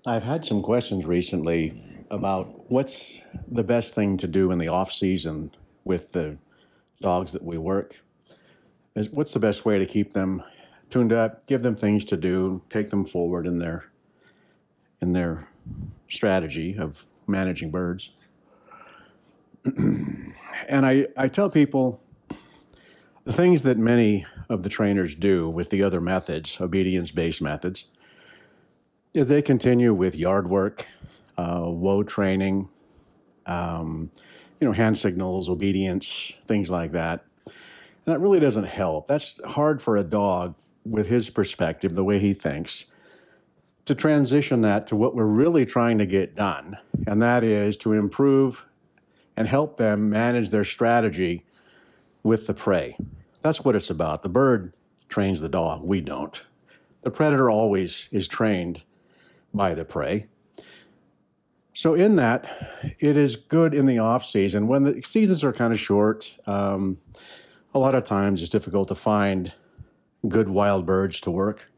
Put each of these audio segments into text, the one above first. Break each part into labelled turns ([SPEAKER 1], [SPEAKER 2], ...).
[SPEAKER 1] I've had some questions recently about what's the best thing to do in the off season with the dogs that we work. What's the best way to keep them tuned up, give them things to do, take them forward in their strategy of managing birds. And I tell people the things that many of the trainers do with the other methods, obedience-based methods, is they continue with yard work, woe training, hand signals, obedience, things like that. And that really doesn't help. That's hard for a dog with his perspective, the way he thinks, to transition that to what we're really trying to get done, and that is to improve and help them manage their strategy with the prey. That's what it's about. The bird trains the dog. We don't. The predator always is trained by the prey. So in that, it is good in the off season. When the seasons are kind of short, a lot of times it's difficult to find good wild birds to work.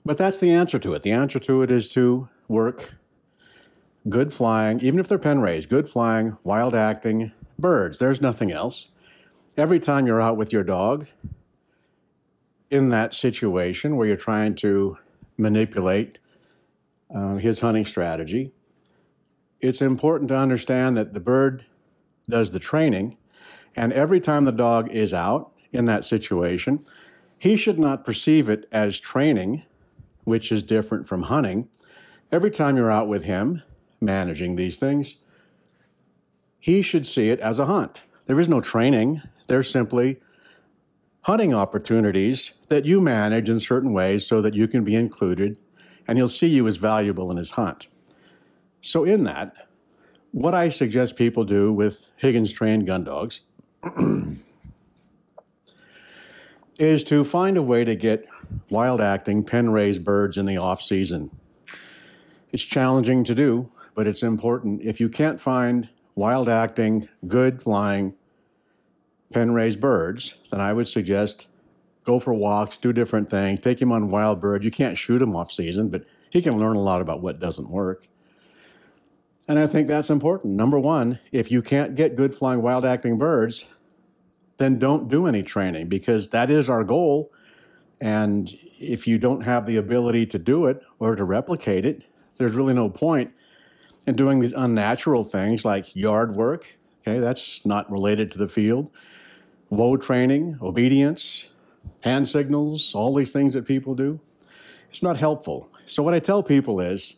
[SPEAKER 1] But that's the answer to it. The answer to it is to work good flying, even if they're pen raised, good flying, wild acting birds. There's nothing else. Every time you're out with your dog in that situation where you're trying to manipulate his hunting strategy, it's important to understand that the bird does the training, and every time the dog is out in that situation, he should not perceive it as training, which is different from hunting. Every time you're out with him managing these things, he should see it as a hunt. There is no training. There's simply hunting opportunities that you manage in certain ways so that you can be included, and he'll see you as valuable in his hunt. So in that, what I suggest people do with Higgins trained gun dogs is to find a way to get wild acting, pen raised birds in the off season. It's challenging to do, but it's important. If you can't find wild acting, good flying, pen raised birds, then I would suggest go for walks, do different things, take him on wild birds. You can't shoot him off season, but he can learn a lot about what doesn't work. And I think that's important. Number one, if you can't get good flying wild acting birds, then don't do any training, because that is our goal. And if you don't have the ability to do it or to replicate it, there's really no point in doing these unnatural things like yard work. Okay, that's not related to the field. Woe training, obedience, hand signals, all these things that people do. It's not helpful. So what I tell people is,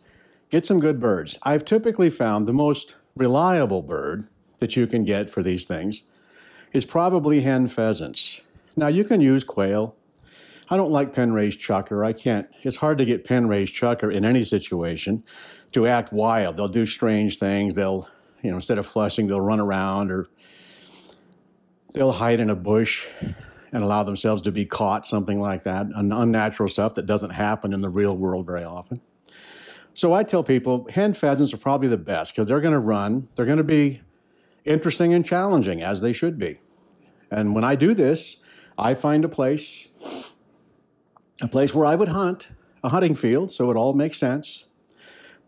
[SPEAKER 1] get some good birds. I've typically found the most reliable bird that you can get for these things is probably hen pheasants. Now you can use quail. I don't like pen-raised chucker. I can't. It's hard to get pen-raised chucker in any situation to act wild. They'll do strange things. They'll, instead of flushing, they'll run around, or they'll hide in a bush and allow themselves to be caught, something like that. Unnatural stuff that doesn't happen in the real world very often. So I tell people hen pheasants are probably the best because they're going to run. They're going to be interesting and challenging, as they should be. And when I do this, I find a place where I would hunt, a hunting field, so it all makes sense.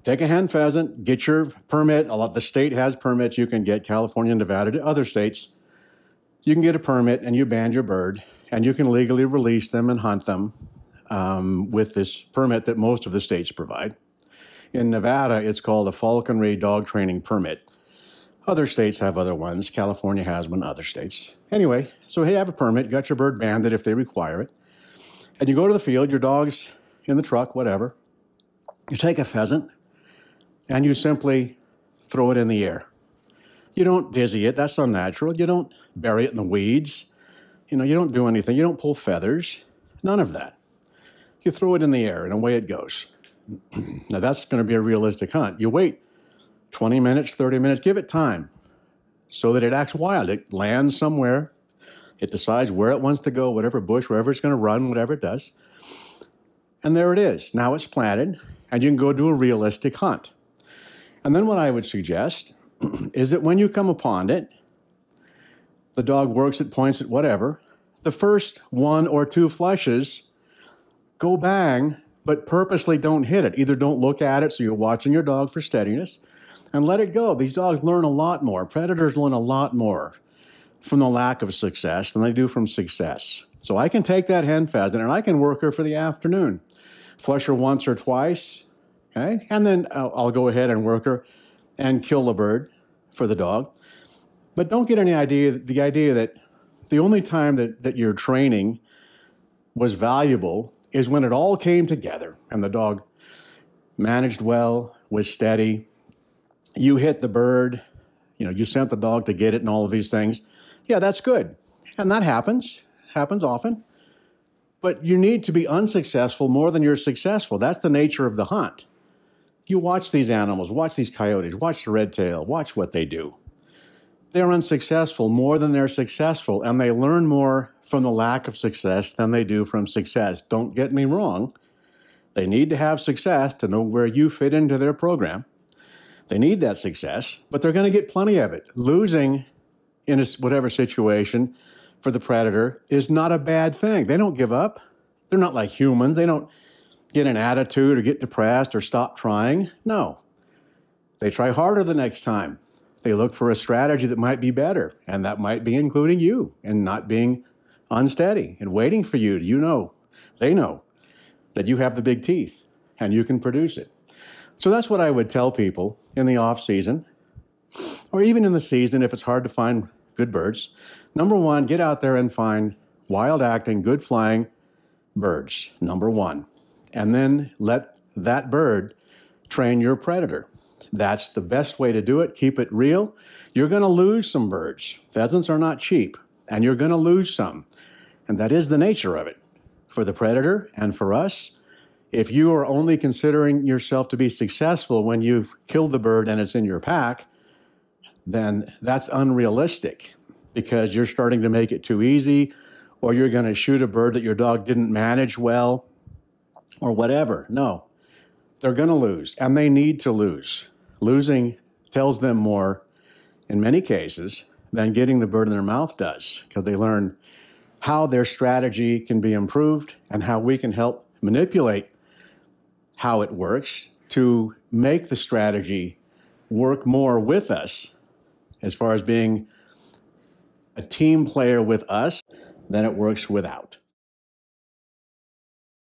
[SPEAKER 1] Take a hen pheasant, get your permit. The state has permits you can get, California and Nevada, to other states. You can get a permit and you band your bird, and you can legally release them and hunt them with this permit that most of the states provide. In Nevada, it's called a falconry dog training permit. Other states have other ones. California has one, other states. Anyway, so hey, you have a permit, got your bird banded if they require it. And you go to the field, your dog's in the truck, whatever. You take a pheasant and you simply throw it in the air. You don't dizzy it, that's unnatural. You don't bury it in the weeds. You don't do anything. You don't pull feathers, none of that. You throw it in the air and away it goes. Now that's going to be a realistic hunt. You wait 20 minutes, 30 minutes, give it time so that it acts wild. It lands somewhere. It decides where it wants to go, whatever bush, wherever it's going to run, whatever it does. And there it is. Now it's planted, and you can go do a realistic hunt. And then what I would suggest is that when you come upon it, the dog works it, points it, whatever. The first one or two flushes, go bang, but purposely don't hit it. Either don't look at it so you're watching your dog for steadiness, and let it go. These dogs learn a lot more. Predators learn a lot more from the lack of success than they do from success. So I can take that hen pheasant and I can work her for the afternoon. Flush her once or twice, okay? And then I'll go ahead and work her and kill the bird for the dog. But don't get the idea that the only time that your training was valuable is when it all came together and the dog managed well, was steady. You hit the bird, you sent the dog to get it and all of these things. Yeah, that's good. And that happens often. But you need to be unsuccessful more than you're successful. That's the nature of the hunt. You watch these animals, watch these coyotes, watch the red tail, watch what they do. They're unsuccessful more than they're successful, and they learn more from the lack of success than they do from success. Don't get me wrong. They need to have success to know where you fit into their program. They need that success, but they're going to get plenty of it. Losing in whatever situation for the predator is not a bad thing. They don't give up. They're not like humans. They don't get an attitude or get depressed or stop trying. No. They try harder the next time. They look for a strategy that might be better, and that might be including you and not being unsteady and waiting for you. They know that you have the big teeth and you can produce it. So that's what I would tell people in the off season, or even in the season if it's hard to find good birds. Number one, get out there and find wild acting, good flying birds, number one. And then let that bird train your predator. That's the best way to do it. Keep it real. You're going to lose some birds. Pheasants are not cheap, and you're going to lose some. And that is the nature of it. For the predator and for us, if you are only considering yourself to be successful when you've killed the bird and it's in your pack, then that's unrealistic, because you're starting to make it too easy, or you're going to shoot a bird that your dog didn't manage well, or whatever. No, they're going to lose, and they need to lose. Losing tells them more, in many cases, than getting the bird in their mouth does, because they learn how their strategy can be improved and how we can help manipulate how it works to make the strategy work more with us, as far as being a team player with us, than it works without.